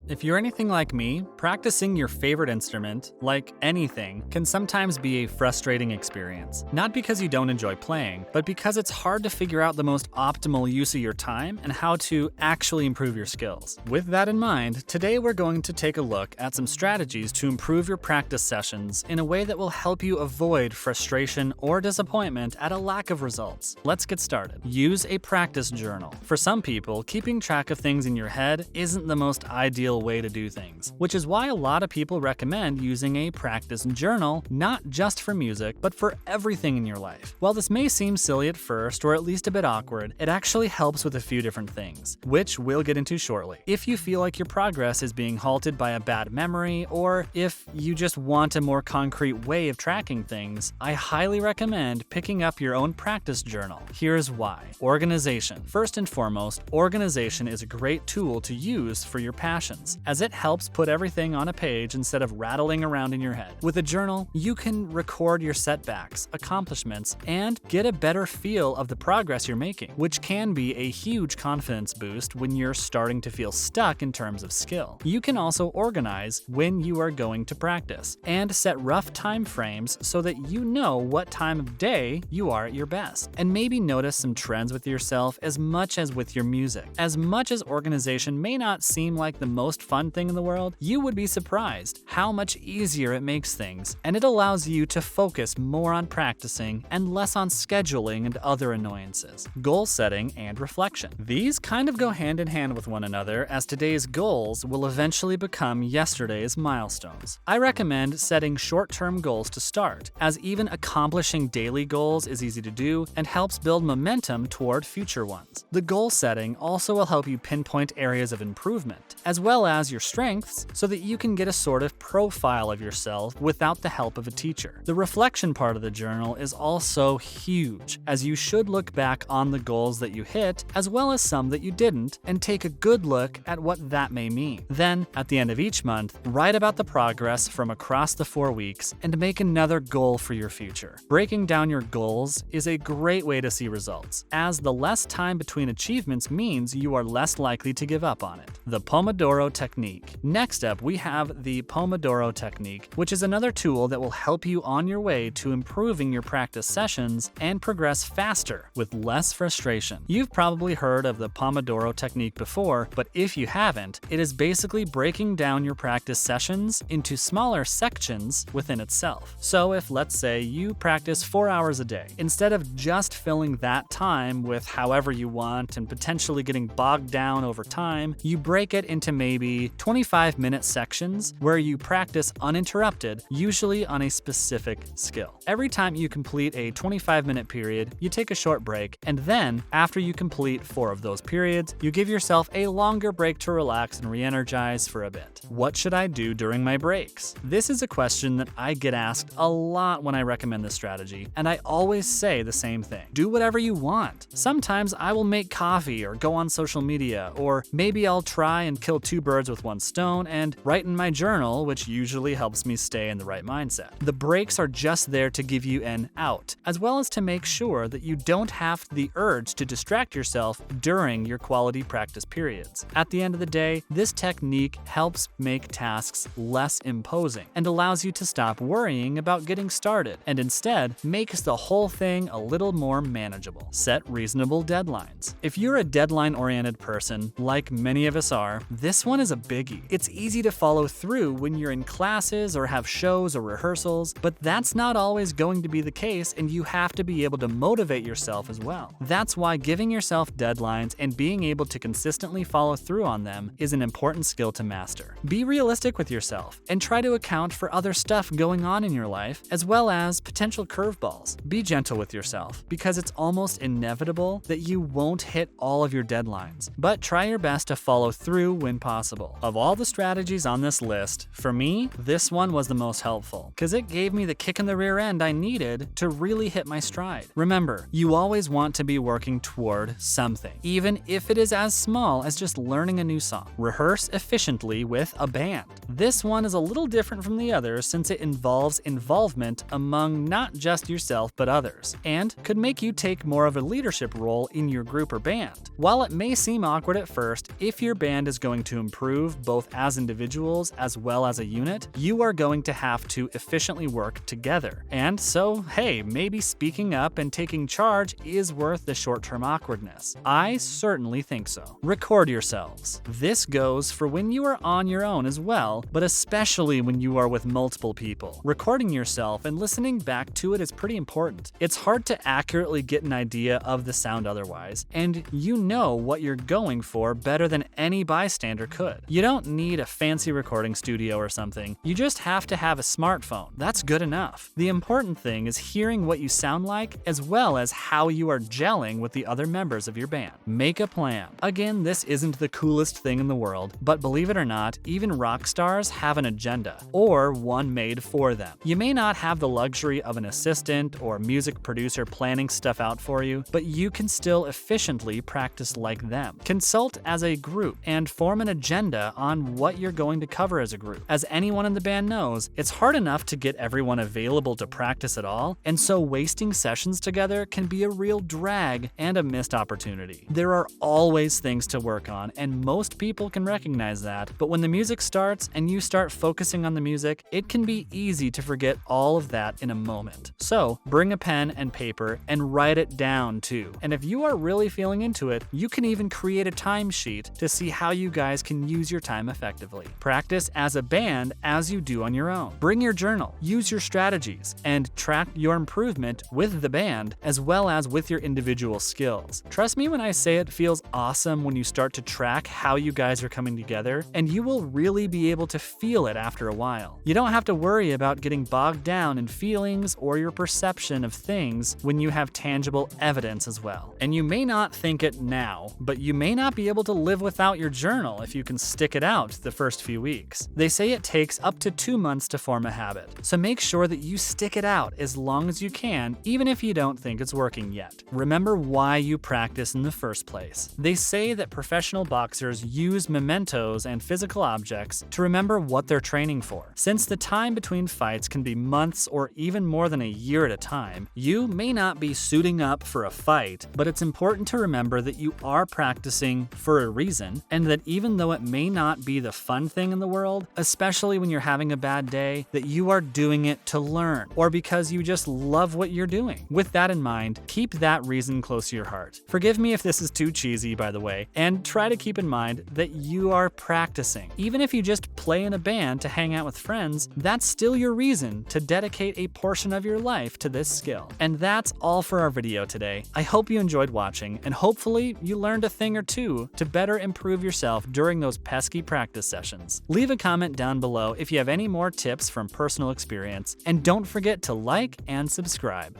If you're anything like me, practicing your favorite instrument, like anything, can sometimes be a frustrating experience. Not because you don't enjoy playing, but because it's hard to figure out the most optimal use of your time and how to actually improve your skills. With that in mind, today we're going to take a look at some strategies to improve your practice sessions in a way that will help you avoid frustration or disappointment at a lack of results. Let's get started. Use a practice journal. For some people, keeping track of things in your head isn't the most ideal way to do things, which is why a lot of people recommend using a practice journal, not just for music, but for everything in your life. While this may seem silly at first, or at least a bit awkward, it actually helps with a few different things, which we'll get into shortly. If you feel like your progress is being halted by a bad memory, or if you just want a more concrete way of tracking things, I highly recommend picking up your own practice journal. Here's why. Organization. First and foremost, organization is a great tool to use for your passions, as it helps put everything on a page instead of rattling around in your head. With a journal, you can record your setbacks, accomplishments, and get a better feel of the progress you're making, which can be a huge confidence boost when you're starting to feel stuck in terms of skill. You can also organize when you are going to practice and set rough time frames so that you know what time of day you are at your best. And maybe notice some trends with yourself as much as with your music. As much as organization may not seem like the most fun thing in the world, you would be surprised how much easier it makes things, and it allows you to focus more on practicing and less on scheduling and other annoyances. Goal setting and reflection. These kind of go hand in hand with one another, as today's goals will eventually become yesterday's milestones. I recommend setting short-term goals to start, as even accomplishing daily goals is easy to do and helps build momentum toward future ones. The goal setting also will help you pinpoint areas of improvement, as well as your strengths, so that you can get a sort of profile of yourself without the help of a teacher. The reflection part of the journal is also huge, as you should look back on the goals that you hit, as well as some that you didn't, and take a good look at what that may mean. Then, at the end of each month, write about the progress from across the 4 weeks and make another goal for your future. Breaking down your goals is a great way to see results, as the less time between achievements means you are less likely to give up on it. The pomodoro technique. Next up, we have the pomodoro technique, which is another tool that will help you on your way to improving your practice sessions and progress faster with less frustration. You've probably heard of the pomodoro technique before, but if you haven't, it is basically breaking down your practice sessions into smaller sections within itself. So if, let's say, you practice 4 hours a day, instead of just filling that time with however you want and potentially getting bogged down over time, you break it into maybe 25-minute sections where you practice uninterrupted, usually on a specific skill. Every time you complete a 25-minute period, you take a short break, and then, after you complete 4 of those periods, you give yourself a longer break to relax and re-energize for a bit. What should I do during my breaks? This is a question that I get asked a lot when I recommend this strategy, and I always say the same thing. Do whatever you want. Sometimes I will make coffee or go on social media, or maybe I'll try and kill 2 birds with 1 stone and write in my journal, which usually helps me stay in the right mindset. The breaks are just there to give you an out, as well as to make sure that you don't have the urge to distract yourself during your quality practice periods. At the end of the day, this technique helps make tasks less imposing and allows you to stop worrying about getting started, and instead makes the whole thing a little more manageable. Set reasonable deadlines. If you're a deadline-oriented person, like many of us are, this one is a biggie. It's easy to follow through when you're in classes or have shows or rehearsals, but that's not always going to be the case, and you have to be able to motivate yourself as well. That's why giving yourself deadlines and being able to consistently follow through on them is an important skill to master. Be realistic with yourself and try to account for other stuff going on in your life, as well as potential curveballs. Be gentle with yourself, because it's almost inevitable that you won't hit all of your deadlines, but try your best to follow through when possible. Of all the strategies on this list, for me, this one was the most helpful, because it gave me the kick in the rear end I needed to really hit my stride. Remember, you always want to be working toward something, even if it is as small as just learning a new song. Rehearse efficiently with a band. This one is a little different from the others since it involves involvement among not just yourself but others, and could make you take more of a leadership role in your group or band. While it may seem awkward at first, if your band is going to improve improve both as individuals as well as a unit, you are going to have to efficiently work together. And so, hey, maybe speaking up and taking charge is worth the short-term awkwardness. I certainly think so. Record yourselves. This goes for when you are on your own as well, but especially when you are with multiple people. Recording yourself and listening back to it is pretty important. It's hard to accurately get an idea of the sound otherwise, and you know what you're going for better than any bystander could. You don't need a fancy recording studio or something. You just have to have a smartphone. That's good enough. The important thing is hearing what you sound like as well as how you are gelling with the other members of your band. Make a plan. Again, this isn't the coolest thing in the world, but believe it or not, even rock stars have an agenda, or one made for them. You may not have the luxury of an assistant or music producer planning stuff out for you, but you can still efficiently practice like them. Consult as a group and form an agenda on what you're going to cover as a group. As anyone in the band knows, it's hard enough to get everyone available to practice at all, and so wasting sessions together can be a real drag and a missed opportunity. There are always things to work on, and most people can recognize that, but when the music starts and you start focusing on the music, it can be easy to forget all of that in a moment. So bring a pen and paper and write it down too. And if you are really feeling into it, you can even create a timesheet to see how you guys can use your time effectively. Practice as a band as you do on your own. Bring your journal, use your strategies, and track your improvement with the band as well as with your individual skills. Trust me when I say it feels awesome when you start to track how you guys are coming together, and you will really be able to feel it after a while. You don't have to worry about getting bogged down in feelings or your perception of things when you have tangible evidence as well. And you may not think it now, but you may not be able to live without your journal if you can stick it out the first few weeks. They say it takes up to 2 months to form a habit, so make sure that you stick it out as long as you can, even if you don't think it's working yet. Remember why you practice in the first place. They say that professional boxers use mementos and physical objects to remember what they're training for. Since the time between fights can be months or even more than a year at a time, you may not be suiting up for a fight, but it's important to remember that you are practicing for a reason, and that even though it may not be the fun thing in the world, especially when you're having a bad day, that you are doing it to learn, or because you just love what you're doing. With that in mind, keep that reason close to your heart. Forgive me if this is too cheesy, by the way, and try to keep in mind that you are practicing. Even if you just play in a band to hang out with friends, that's still your reason to dedicate a portion of your life to this skill. And that's all for our video today. I hope you enjoyed watching, and hopefully you learned a thing or two to better improve yourself during those pesky practice sessions. Leave a comment down below if you have any more tips from personal experience, and don't forget to like and subscribe.